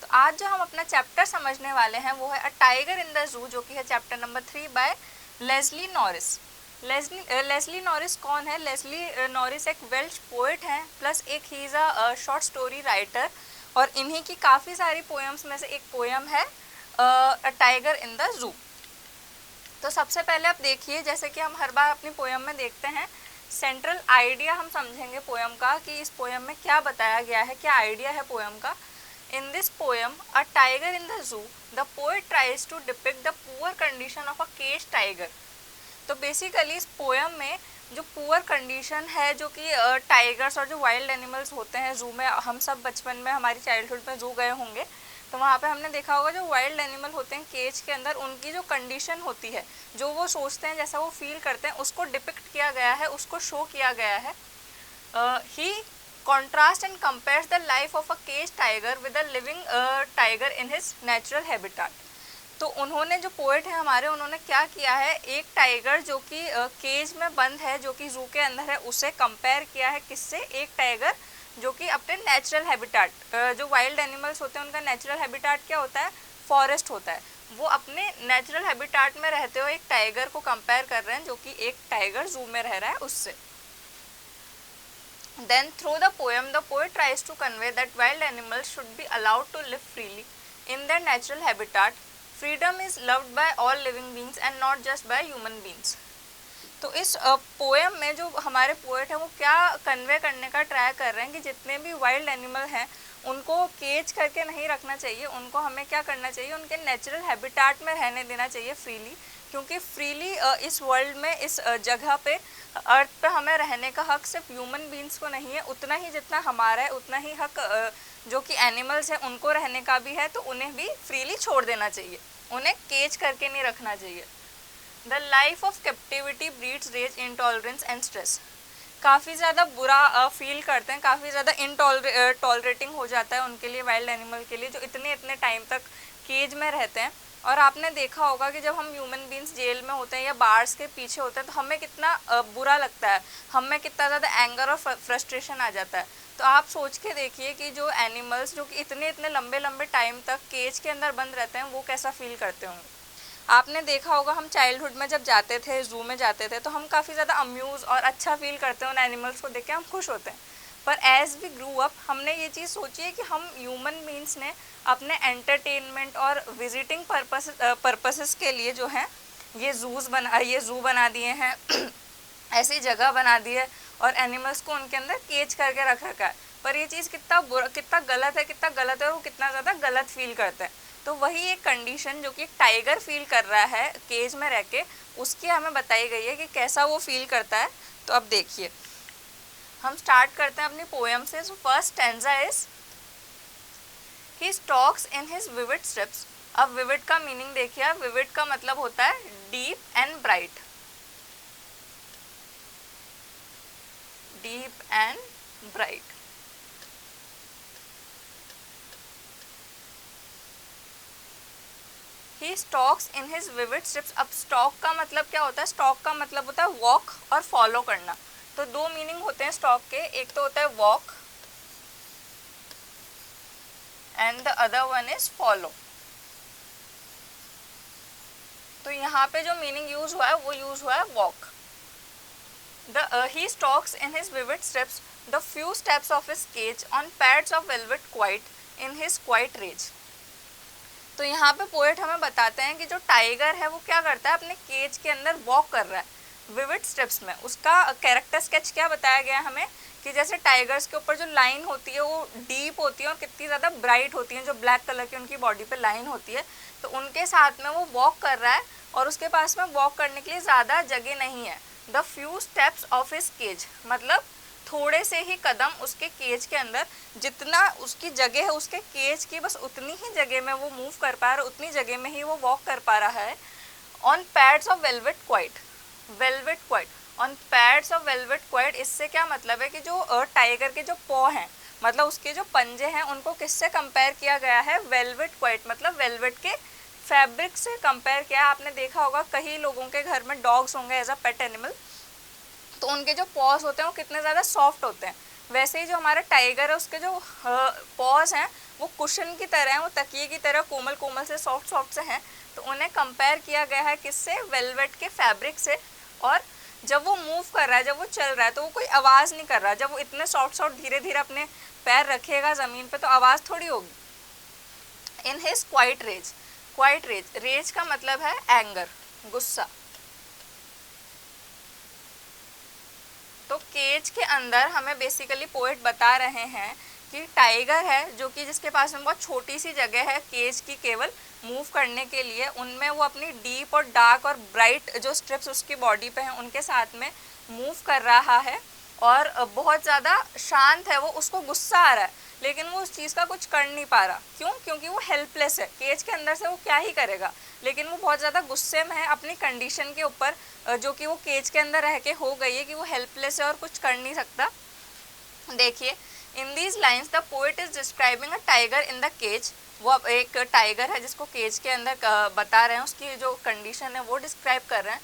तो आज जो हम अपना चैप्टर समझने वाले हैं वो है अ टाइगर इन द जू, जो कि है chapter number 3 by Leslie Norris. Leslie Norris कौन है? लेस्ली नॉरिस एक वेल्श पोएट हैं, प्लस एक he is a short story writer, और इन्हीं की काफ़ी सारी पोएम्स में से एक पोएम है अ टाइगर इन द जू। तो सबसे पहले आप देखिए, जैसे कि हम हर बार अपनी पोएम में देखते हैं, सेंट्रल आइडिया हम समझेंगे पोएम का कि इस पोएम में क्या बताया गया है, क्या आइडिया है पोएम का। In this poem a tiger in the zoo, the poet tries to depict the poor condition of a cage tiger. तो बेसिकली इस पोएम में जो पुअर कंडीशन है, जो कि टाइगर्स और जो वाइल्ड एनिमल्स होते हैं जू में, हम सब बचपन में हमारी चाइल्डहुड में जू गए होंगे, तो वहाँ पे हमने देखा होगा जो वाइल्ड एनिमल होते हैं केज के अंदर, उनकी जो कंडीशन होती है, जो वो सोचते हैं, जैसा वो फील करते हैं, उसको डिपिक्ट किया गया है, उसको शो किया गया है। ही contrast and compares the life of a caged tiger with a living tiger in his natural habitat। तो उन्होंने, जो पोएट है हमारे, उन्होंने क्या किया है, एक टाइगर जो कि केज में बंद है, जो कि जू के अंदर है, उसे कंपेयर किया है किससे? एक टाइगर जो कि अपने नेचुरल हैबिटाट, जो वाइल्ड एनिमल्स होते हैं उनका नेचुरल हैबिटाट क्या होता है? फॉरेस्ट होता है। वो अपने नेचुरल हैबिटाट में रहते हुए एक टाइगर को कंपेयर कर रहे हैं, जो कि एक टाइगर जू में रह रहा है, उससे। Then through the poem, the poet tries to convey that wild animals should be allowed to live freely in their natural habitat. Freedom is loved by all living beings and not just by human beings। तो इस poem में जो हमारे poet हैं वो क्या convey करने का ट्राई कर रहे हैं कि जितने भी वाइल्ड एनिमल हैं उनको केज करके नहीं रखना चाहिए, उनको हमें क्या करना चाहिए, उनके नेचुरल हैबिटाट में रहने देना चाहिए फ्रीली, क्योंकि फ्रीली इस वर्ल्ड में, इस जगह पे, अर्थ पे हमें रहने का हक सिर्फ ह्यूमन बींग्स को नहीं है, उतना ही जितना हमारा है उतना ही हक जो कि एनिमल्स हैं उनको रहने का भी है, तो उन्हें भी फ्रीली छोड़ देना चाहिए, उन्हें केज करके नहीं रखना चाहिए। The life of captivity breeds rage, intolerance and stress. काफ़ी ज़्यादा बुरा फील करते हैं, काफ़ी ज़्यादा इनटॉलरेटिंग हो जाता है उनके लिए, वाइल्ड एनिमल के लिए, जो इतने टाइम तक केज में रहते हैं। और आपने देखा होगा कि जब हम ह्यूमन बींग्स जेल में होते हैं या बार्स के पीछे होते हैं तो हमें कितना बुरा लगता है, हमें कितना ज़्यादा एंगर और फ्रस्ट्रेशन आ जाता है। तो आप सोच के देखिए कि जो एनिमल्स जो कि इतने लंबे टाइम तक केज के अंदर बंद रहते हैं वो कैसा फील करते होंगे। आपने देखा होगा हम चाइल्डहुड में जब जाते थे, जू में जाते थे, तो हम काफ़ी ज़्यादा अम्यूज़ और अच्छा फील करते हैं, उन एनिमल्स को देख के हम खुश होते हैं। पर एज वी ग्रू अप हमने ये चीज़ सोची है कि हम ह्यूमन बींग्स ने अपने एंटरटेनमेंट और विजिटिंग पर्पसेस के लिए जो है ये जू बना दिए हैं ऐसी जगह बना दी है और एनिमल्स को उनके अंदर केज करके रख रखा है। पर ये चीज़ कितना गलत है और वो कितना ज़्यादा गलत फील करते हैं। तो वही एक कंडीशन जो कि एक टाइगर फील कर रहा है केज में रह के, उसकी हमें बताई गई है कि कैसा वो फील करता है। तो अब देखिए, हम स्टार्ट करते हैं अपनी पोएम से। So first stanza is he stalks in his vivid strips. अब विविड का मीनिंग देखिए, विविड का मतलब होता है deep and bright, deep and bright. He stalks in his vivid strips. अब स्टॉक का मतलब क्या होता है? स्टॉक का मतलब होता है वॉक और फॉलो करना। तो दो मीनिंग होते हैं स्टॉक के, एक तो होता है walk and the other one is follow. तो यहाँ पे जो मीनिंग यूज हुआ है वो यूज हुआ है walk. He stalks in his vivid stripes the few steps of his cage on pads of velvet quiet in his quiet rage. तो यहाँ पे पोएट हमें बताते हैं कि जो टाइगर है वो क्या करता है, अपने केज के अंदर वॉक कर रहा है विविड स्टेप्स में। उसका कैरेक्टर स्केच क्या बताया गया हमें कि जैसे टाइगर्स के ऊपर जो लाइन होती है वो डीप होती है और कितनी ज़्यादा ब्राइट होती है, जो ब्लैक कलर की उनकी बॉडी पे लाइन होती है, तो उनके साथ में वो वॉक कर रहा है और उसके पास में वॉक करने के लिए ज़्यादा जगह नहीं है। The few steps of his cage, मतलब थोड़े से ही कदम उसके केज के अंदर, जितना उसकी जगह है उसके केज की, बस उतनी ही जगह में वो मूव कर पा रहा है, उतनी जगह में ही वो वॉक कर पा रहा है। On pads of velvet quite, velvet quite, on pads of velvet quite, इससे क्या मतलब है कि जो टाइगर के जो पॉ हैं, मतलब उसके जो पंजे हैं, उनको किससे कंपेयर किया गया है? वेलवेट क्वाइट, मतलब वेलवेट के फैब्रिक से कंपेयर किया। आपने देखा होगा कई लोगों के घर में डॉग्स होंगे एज अ पेट एनिमल, तो उनके जो पॉज होते हैं वो कितने ज़्यादा सॉफ्ट होते हैं। वैसे ही जो हमारा टाइगर है उसके जो पॉज हैं वो कुशन की तरह हैं, वो तकिए की तरह कोमल कोमल से सॉफ्ट सॉफ्ट से हैं, तो उन्हें कंपेयर किया गया है किससे, वेलवेट के फैब्रिक से। और जब वो मूव कर रहा है, जब वो चल रहा है, तो वो कोई आवाज़ नहीं कर रहा। जब वो इतने सॉफ्ट सॉफ्ट धीरे धीरे अपने पैर रखेगा ज़मीन पे तो आवाज़ थोड़ी होगी। In his quiet rage, quiet rage, rage का मतलब है एंगर, गुस्सा। तो केज के अंदर हमें बेसिकली पोएट बता रहे हैं कि टाइगर है जो कि जिसके पास में बहुत छोटी सी जगह है केज की केवल मूव करने के लिए, उनमें वो अपनी डीप और डार्क और ब्राइट जो स्ट्रिप्स उसकी बॉडी पे हैं उनके साथ में मूव कर रहा है और बहुत ज़्यादा शांत है वो, उसको गुस्सा आ रहा है लेकिन वो उस चीज़ का कुछ कर नहीं पा रहा। क्यों? क्योंकि वो हेल्पलेस है, केज के अंदर से वो क्या ही करेगा, लेकिन वो बहुत ज़्यादा गुस्से में है अपनी कंडीशन के ऊपर जो कि वो केज के अंदर रह के हो गई है कि वो हेल्पलेस है और कुछ कर नहीं सकता। देखिए, in these lines the poet is describing a tiger in the cage. वो अब एक टाइगर है जिसको केज के अंदर बता रहे हैं, उसकी जो कंडीशन है वो डिस्क्राइब कर रहे हैं।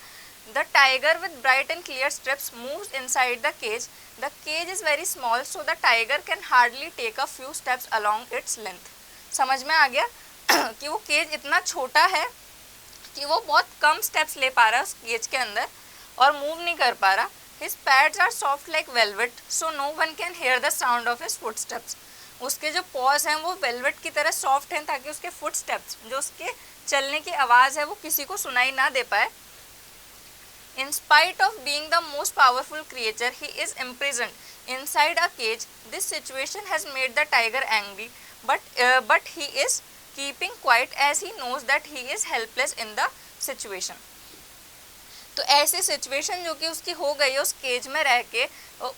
The tiger with bright and clear stripes moves inside the cage. The cage is very small so the tiger can hardly take a few steps along its length. समझ में आ गया कि वो केज इतना छोटा है कि वो बहुत कम स्टेप्स ले पा रहा है उस केज के अंदर और मूव नहीं कर पा रहा। His pads are soft like velvet, so no one can hear the sound of his footsteps. उसके जो पॉज हैं वो वेलवेट की तरह सॉफ्ट हैं ताकि उसके फुटस्टेप्स, जो उसके चलने की आवाज़ है, वो किसी को सुनाई ना दे पाए। In spite of being the most powerful creature, he is imprisoned inside a cage. This situation has made the tiger angry, but he is keeping quiet as he knows that he is helpless in the situation. तो ऐसी situation जो कि उसकी हो गई है उस cage में रह के,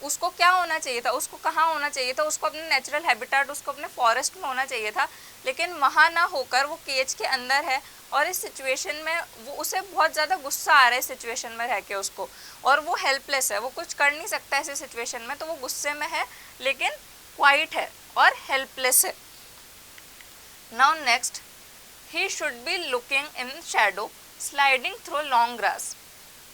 उसको क्या होना चाहिए था, उसको कहाँ होना चाहिए था, उसको अपने नेचुरल हैबिटेट, उसको अपने फॉरेस्ट में होना चाहिए था, लेकिन वहाँ ना होकर वो केज के अंदर है और इस सिचुएशन में वो उसे बहुत ज़्यादा गुस्सा आ रहा है इस सिचुएशन में रह के उसको, और वो हेल्पलेस है, वो कुछ कर नहीं सकता ऐसे सिचुएशन में, तो वो गुस्से में है लेकिन क्वाइट है और हेल्पलेस है। Now next, he should be looking in shadow sliding through long grass.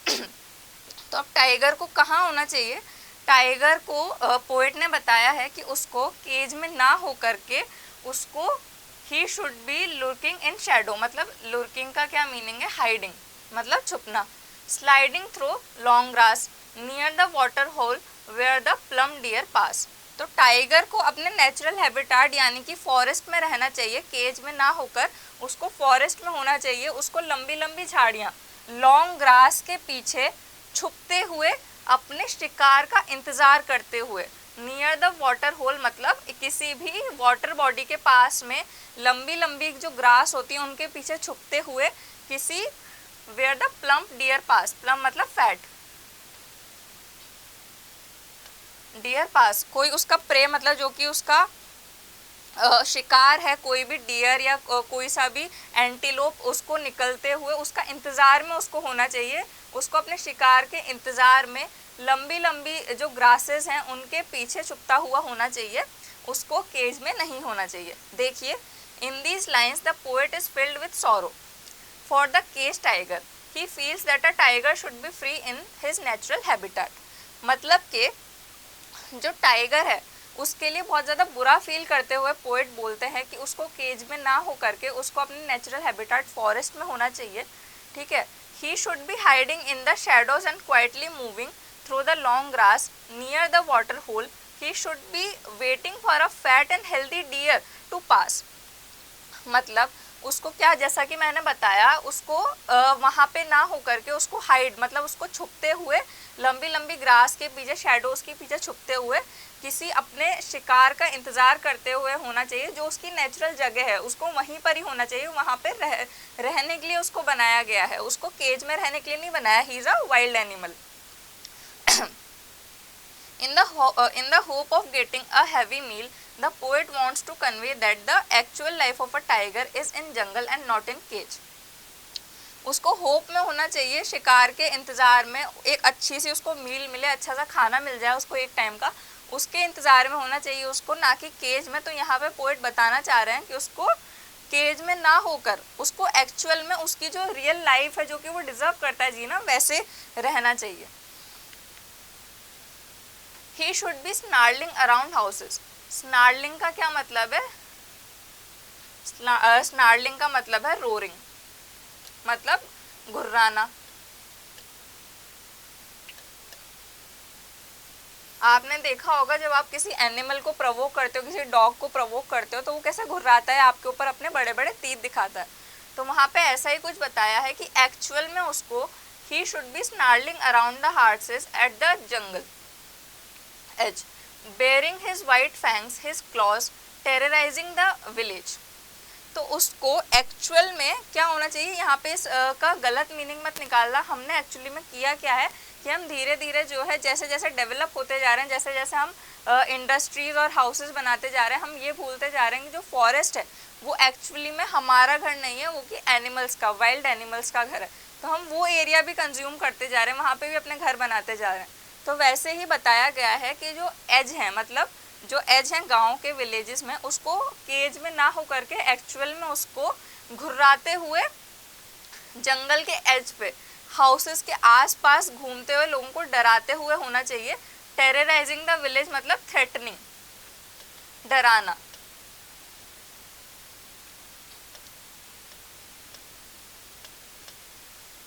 तो अब टाइगर को कहाँ होना चाहिए? टाइगर को पोएट ने बताया है कि उसको केज में ना हो करके उसको he should be looking in shadow, मतलब लुकिंग का क्या मीनिंग है? हाइडिंग, मतलब छुपना। Sliding through long grass near the water hole where the plump deer pass. तो टाइगर को अपने नेचुरल हैबिटेट यानी कि फॉरेस्ट में रहना चाहिए, केज में ना होकर उसको फॉरेस्ट में होना चाहिए। उसको लंबी लंबी झाड़ियाँ, लॉन्ग ग्रास के पीछे छुपते हुए अपने शिकार का इंतज़ार करते हुए, नियर द वाटर होल मतलब किसी भी वाटर बॉडी के पास में लंबी लंबी जो ग्रास होती है उनके पीछे छुपते हुए किसी, where the plump deer pass, plump मतलब फैट, डियर पास कोई उसका प्रे मतलब जो कि उसका शिकार है, कोई भी डियर या कोई सा भी एंटीलोप उसको निकलते हुए उसका इंतज़ार में उसको होना चाहिए। उसको अपने शिकार के इंतज़ार में लंबी लंबी जो ग्रासेस हैं उनके पीछे छुपता हुआ होना चाहिए, उसको केज में नहीं होना चाहिए। देखिए, in these lines the poet is filled with sorrow for the cage tiger, he feels that a tiger should be free in his natural habitat. मतलब कि जो टाइगर है उसके लिए बहुत ज़्यादा बुरा फील करते हुए पोएट बोलते हैं कि उसको केज में ना हो करके उसको अपने नेचुरल हैबिटेट फॉरेस्ट में होना चाहिए। ठीक है, he should be hiding in the shadows and quietly moving through the long grass near the water hole. He should be waiting for a fat and healthy deer to pass. मतलब उसको क्या, जैसा कि मैंने बताया, उसको वहाँ पे ना हो करके उसको हाइड मतलब उसको छुपते हुए लंबी लंबी ग्रास के पीछे, शैडोज के पीछे छुपते हुए किसी अपने शिकार का इंतज़ार करते हुए होना चाहिए। जो उसकी नेचुरल जगह है उसको वहीं पर ही होना चाहिए, वहाँ पे रहने के लिए उसको बनाया गया है, उसको केज में रहने के लिए नहीं बनाया। ही is a wild animal. In the hope of getting a heavy meal, the poet wants to convey that the actual life of a tiger is in jungle and not in cage. उसको hope में होना चाहिए, शिकार के इंतज़ार में, एक अच्छी सी उसको मील मिले, अच्छा सा खाना मिल जाए उसको एक टाइम का, उसके इंतज़ार में होना चाहिए उसको, ना कि केज में। तो यहाँ पे पोएट बताना चाह रहे हैं कि उसको केज में ना होकर उसको एक्चुअल में उसकी जो रियल लाइफ है जो कि वो डिज़र्व करता है जीना, वैसे रहना चाहिए। He should be snarling around houses. Snarling का क्या मतलब है? स्नार्लिंग का मतलब है रोरिंग, मतलब घुर्राना। आपने देखा होगा जब आप किसी एनिमल को प्रवोक करते हो, किसी डॉग को प्रवोक करते हो, तो वो कैसे घुर्राता है, आपके ऊपर अपने बड़े बड़े तीत दिखाता है। तो वहाँ पे ऐसा ही कुछ बताया है कि एक्चुअल में उसको he should be snarling around the houses at the jungle edge, baring his white fangs, his claws, terrorising the village. तो उसको एक्चुअल में क्या होना चाहिए, यहाँ पे इस का गलत मीनिंग मत निकालना। हमने एक्चुअली में किया क्या है कि हम धीरे धीरे जो है जैसे जैसे डेवलप होते जा रहे हैं, जैसे जैसे हम इंडस्ट्रीज और हाउसेस बनाते जा रहे हैं, हम ये भूलते जा रहे हैं कि जो फॉरेस्ट है वो एक्चुअली में हमारा घर नहीं है, वो कि एनिमल्स का, वाइल्ड एनिमल्स का घर है। तो हम वो एरिया भी कंज्यूम करते जा रहे हैं, वहाँ पे भी अपने घर बनाते जा रहे हैं। तो वैसे ही बताया गया है कि जो एज है, मतलब जो एज हैं गांव के विलेजेस में, उसको केज में ना हो करके एक्चुअल में उसको घुर्राते हुए जंगल के एज पे हाउसेस के आसपास घूमते हुए लोगों को डराते हुए होना चाहिए। टेरराइजिंग द विलेज मतलब थ्रेटनिंग, डराना।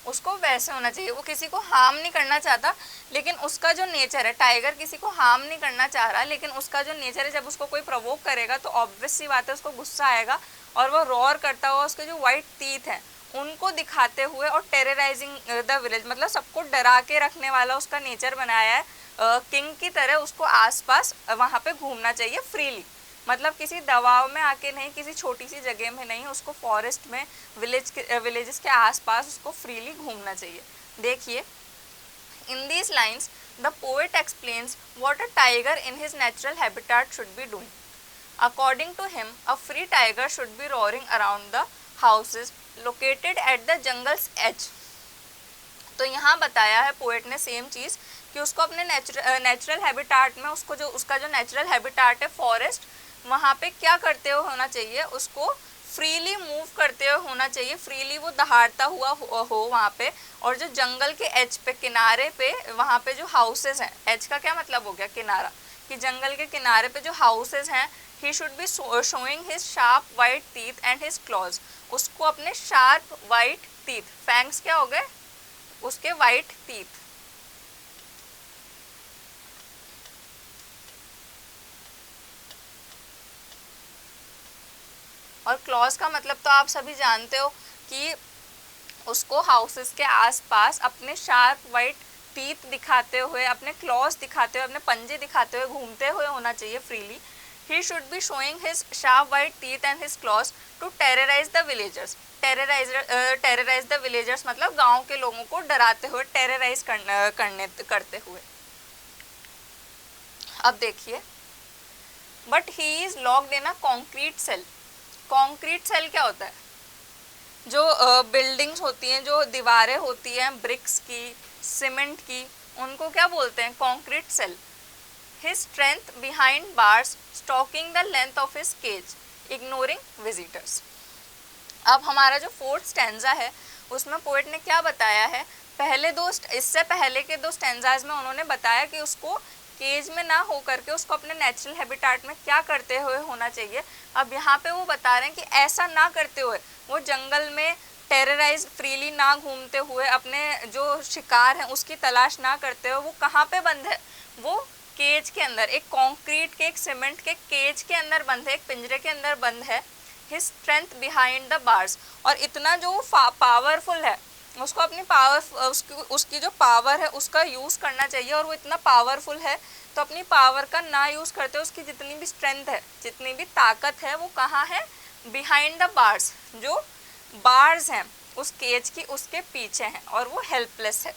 उसको वैसे होना चाहिए, वो किसी को हार्म नहीं करना चाहता, लेकिन उसका जो नेचर है, टाइगर किसी को हार्म नहीं करना चाह रहा, लेकिन उसका जो नेचर है, जब उसको कोई प्रवोक करेगा तो ऑब्वियस सी बात है उसको गुस्सा आएगा, और वो रॉर करता हुआ उसके जो वाइट टीथ हैं उनको दिखाते हुए, और टेरराइजिंग द विलेज मतलब सबको डरा के रखने वाला उसका नेचर बनाया है। किंग की तरह उसको आसपास वहाँ पे घूमना चाहिए फ्रीली, मतलब किसी दबाव में आके नहीं, किसी छोटी सी जगह में नहीं, उसको फॉरेस्ट में, विलेजेस के आसपास उसको फ्रीली घूमना चाहिए। देखिए, in these lines the poet explains what a tiger in his natural habitat should be doing. According to him a free tiger should be roaring around the houses located at the jungle's edge. तो यहाँ बताया है poet ने same चीज़ कि उसको अपने natural habitat में, उसको जो उसका जो नेचुरल हैबिटेट है फॉरेस्ट, वहाँ पे क्या करते हुए होना चाहिए, उसको फ्रीली मूव करते हुए होना चाहिए, फ्रीली वो दहाड़ता हुआ हो वहाँ पे। और जो जंगल के एज पे, किनारे पे, वहाँ पे जो हाउसेस हैं, एज का क्या मतलब हो गया, किनारा, कि जंगल के किनारे पे जो हाउसेस हैं, ही should be showing his sharp white teeth and his clause. उसको अपने शार्प वाइट टीथ, फैंग्स क्या हो गए, उसके वाइट टीथ, और क्लॉज का मतलब तो आप सभी जानते हो कि उसको हाउसेस के आसपास अपने शार्प वाइट टीथ दिखाते हुए, अपने क्लॉज दिखाते हुए, अपने पंजे दिखाते हुए घूमते हुए होना चाहिए freely. He should be showing his sharp white teeth and his claws to terrorise the villagers. Terrorise the villagers मतलब गांव के लोगों को डराते हुए, टेरराइज करते हुए। अब देखिए, but he is locked in a concrete cell. Concrete cell क्या होता है, जो बिल्डिंग्स होती हैं, जो दीवारें होती हैं ब्रिक्स की, सीमेंट की, उनको क्या बोलते हैं, concrete cell. His strength behind bars stalking the length of his cage ignoring visitors. अब हमारा जो फोर्थ स्टैंजा है उसमें पोएट ने क्या बताया है, पहले दो, इससे पहले के दो स्टैंजाज में उन्होंने बताया कि उसको केज में ना हो करके उसको अपने नेचुरल हैबिटेट में क्या करते हुए होना चाहिए। अब यहाँ पे वो बता रहे हैं कि ऐसा ना करते हुए, वो जंगल में टेरराइज फ्रीली ना घूमते हुए, अपने जो शिकार है उसकी तलाश ना करते हुए, वो कहाँ पे बंद है, वो केज के अंदर, एक कंक्रीट के, एक सीमेंट के केज के अंदर बंद है, एक पिंजरे के अंदर बंद है। His strength behind the bars, और इतना जो पावरफुल है, उसको अपनी पावर, उसकी जो पावर है उसका यूज़ करना चाहिए, और वो इतना पावरफुल है तो अपनी पावर का ना यूज़ करते, उसकी जितनी भी स्ट्रेंथ है, जितनी भी ताकत है, वो कहाँ है, बिहाइंड द बार्स, जो बार्स हैं उस केज की, उसके पीछे हैं, और वो हेल्पलेस है।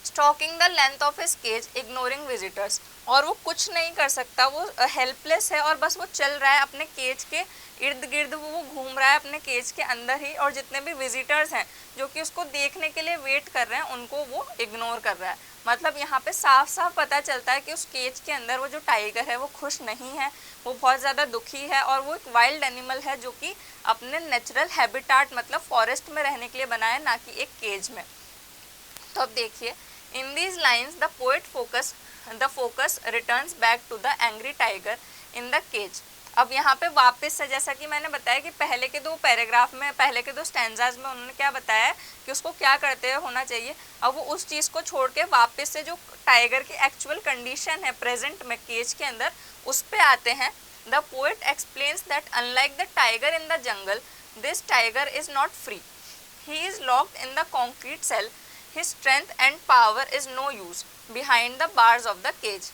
Stalking the length of his cage ignoring visitors, और वो कुछ नहीं कर सकता, वो हेल्पलेस है, और बस वो चल रहा है अपने केज के इर्द गिर्द, वो घूम रहा है अपने केज के अंदर ही, और जितने भी विजिटर्स हैं जो कि उसको देखने के लिए वेट कर रहे हैं, उनको वो इग्नोर कर रहा है। मतलब यहाँ पे साफ साफ पता चलता है कि उस केज के अंदर वो जो टाइगर है वो खुश नहीं है, वो बहुत ज़्यादा दुखी है, और वो एक वाइल्ड एनिमल है जो कि अपने नेचुरल हैबिटेट मतलब फॉरेस्ट में रहने के लिए बना है, ना कि एक केज में। तो अब देखिए, in these lines the poet focus returns back to the angry tiger in the cage. अब यहाँ पे वापस से जैसा कि मैंने बताया कि पहले के दो पैराग्राफ में, पहले के दो स्टैंजाज में उन्होंने क्या बताया कि उसको क्या करते हुए होना चाहिए। अब वो उस चीज़ को छोड़ के वापस से जो टाइगर की एक्चुअल कंडीशन है प्रेजेंट में केज के अंदर, उस पे आते हैं। The poet explains that unlike the tiger in the jungle, this tiger is not free, he is locked in the concrete cell, his strength and power is no use behind the bars of the cage.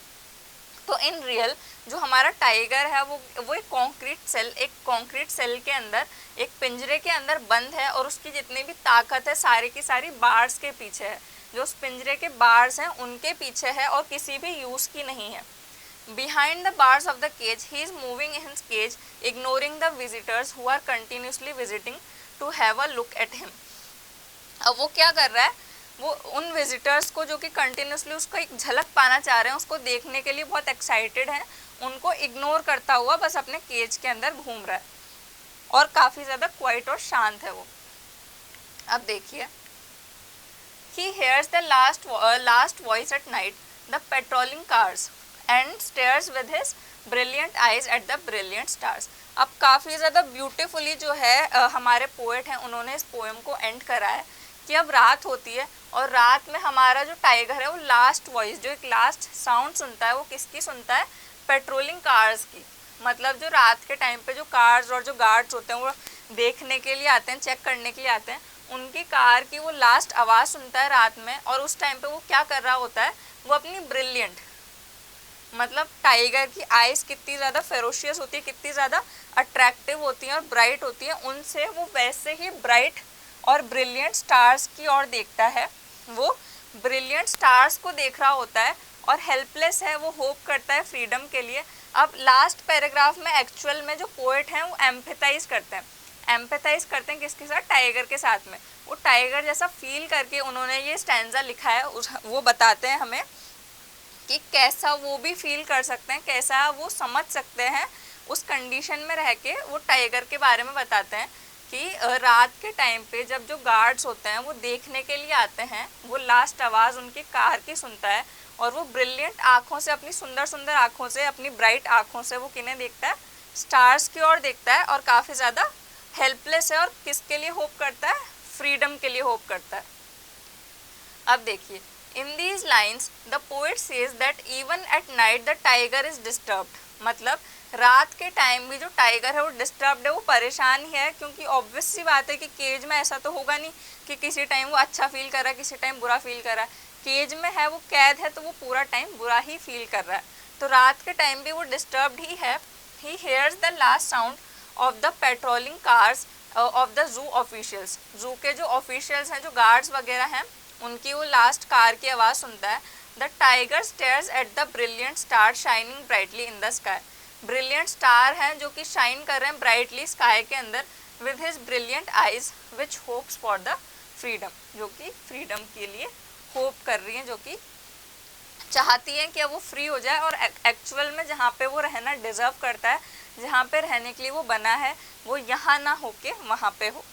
तो in real जो हमारा tiger है वो एक concrete cell के अंदर, एक पिंजरे के अंदर बंद है, और उसकी जितनी भी ताकत है सारी की सारी बार्स के पीछे है, जो उस पिंजरे के बार्स हैं उनके पीछे है और किसी भी यूज़ की नहीं है। Behind the bars of the cage he is moving in his cage, ignoring the visitors who are continuously visiting to have a look at him. अब वो क्या कर रहा है, वो उन विजिटर्स को जो कि कंटिन्यूसली उसको एक झलक पाना चाह रहे हैं, उसको देखने के लिए बहुत एक्साइटेड हैं, उनको इग्नोर करता हुआ बस अपने केज के अंदर घूम रहा है और काफ़ी ज़्यादा क्वाइट और शांत है वो। अब देखिए, he hears the last voice at night, the patrolling cars, and stares with his brilliant eyes at the brilliant stars। अब काफ़ी ज़्यादा ब्यूटीफुली जो है हमारे पोएट हैं उन्होंने इस पोएम को एंड करा है कि अब रात होती है और रात में हमारा जो टाइगर है वो लास्ट वॉइस, जो एक लास्ट साउंड सुनता है, वो किसकी सुनता है, पेट्रोलिंग कार्स की। मतलब जो रात के टाइम पे जो कार्स और जो गार्ड्स होते हैं वो देखने के लिए आते हैं, चेक करने के लिए आते हैं, उनकी कार की वो लास्ट आवाज़ सुनता है रात में। और उस टाइम पे वो क्या कर रहा होता है, वो अपनी ब्रिलियंट, मतलब टाइगर की आइज कितनी ज़्यादा फेरोशियस होती है, कितनी ज़्यादा अट्रैक्टिव होती हैं और ब्राइट होती हैं, उनसे वो वैसे ही ब्राइट और ब्रिलियंट स्टार्स की ओर देखता है। वो ब्रिलियंट स्टार्स को देख रहा होता है और हेल्पलेस है, वो होप करता है फ्रीडम के लिए। अब लास्ट पैराग्राफ में एक्चुअल में जो पोएट हैं वो एम्पैथाइज करते हैं किसके साथ, टाइगर के साथ में। वो टाइगर जैसा फील करके उन्होंने ये स्टैंजा लिखा है, वो बताते हैं हमें कि कैसा वो भी फील कर सकते हैं, कैसा वो समझ सकते हैं उस कंडीशन में रह के। वो टाइगर के बारे में बताते हैं कि रात के टाइम पे जब जो गार्ड्स होते हैं वो देखने के लिए आते हैं, वो लास्ट आवाज़ उनकी कार की सुनता है और वो ब्रिलियंट आँखों से, अपनी सुंदर सुंदर आँखों से, अपनी ब्राइट आँखों से वो किन्हें देखता है, स्टार्स की ओर देखता है और काफ़ी ज़्यादा हेल्पलेस है और किसके लिए होप करता है, फ्रीडम के लिए होप करता है। अब देखिए, in these lines the poet says that even at night the tiger is disturbed. मतलब रात के टाइम भी जो टाइगर है वो डिस्टर्ब्ड है, वो परेशान ही है, क्योंकि ऑब्वियस सी बात है कि केज में ऐसा तो होगा नहीं कि किसी टाइम वो अच्छा फील कर रहा है, किसी टाइम बुरा फील कर रहा है। केज में है, वो कैद है, तो वो पूरा टाइम बुरा ही फील कर रहा है। तो रात के टाइम भी वो डिस्टर्ब्ड ही है। He hears the last sound of the patrolling cars of the zoo officials. Zoo के जो ऑफिशियल्स हैं, जो गार्ड्स वगैरह हैं, उनकी वो लास्ट कार की आवाज़ सुनता है। The tiger stairs at the brilliant star shining brightly in the sky. Brilliant star हैं जो कि शाइन कर रहे हैं ब्राइटली स्काई के अंदर, with his brilliant eyes which hopes for the freedom, जो कि फ्रीडम के लिए होप कर रही हैं, जो कि चाहती हैं कि अब वो फ्री हो जाए और एक्चुअल में जहाँ पे वो रहना डिजर्व करता है, जहाँ पे रहने के लिए वो बना है, वो यहाँ ना होके वहाँ पे हो।